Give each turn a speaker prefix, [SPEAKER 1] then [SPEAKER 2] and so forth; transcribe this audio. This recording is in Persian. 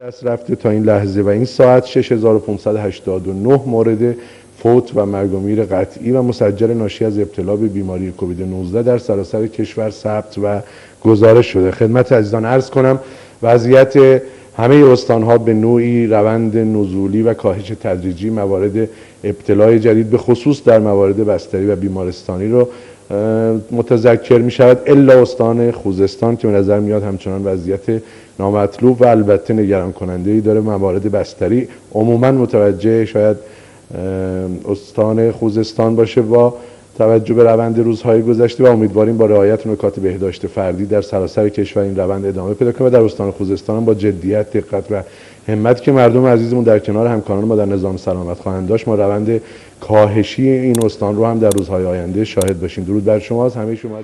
[SPEAKER 1] دست رفته تا این لحظه و این ساعت 6589 مورد فوت و مرگ و میر قطعی و مسجل ناشی از ابتلا به بیماری کووید 19 در سراسر کشور ثبت و گزارش شده. خدمت عزیزان عرض کنم وضعیت همه استانها به نوعی روند نزولی و کاهش تدریجی موارد ابتلای جدید به خصوص در موارد بستری و بیمارستانی رو متذکر می شود، الا استان خوزستان که به نظر میاد همچنان وضعیت نامطلوب و البته نگران کننده ای داره. موارد بستری عموما متوجه شاید استان خوزستان باشه با توجه به روند روزهای گذشته و امیدواریم با رعایت نکات بهداشت فردی در سراسر کشور این روند ادامه پیدا کنه و در استان خوزستان هم با جدیت، دقت و همت که مردم عزیزمون در کنار همکاران ما در نظام سلامت خواهند داشت ما روند کاهشی این استان رو هم در روزهای آینده شاهد باشیم. درود بر شما از همه شما.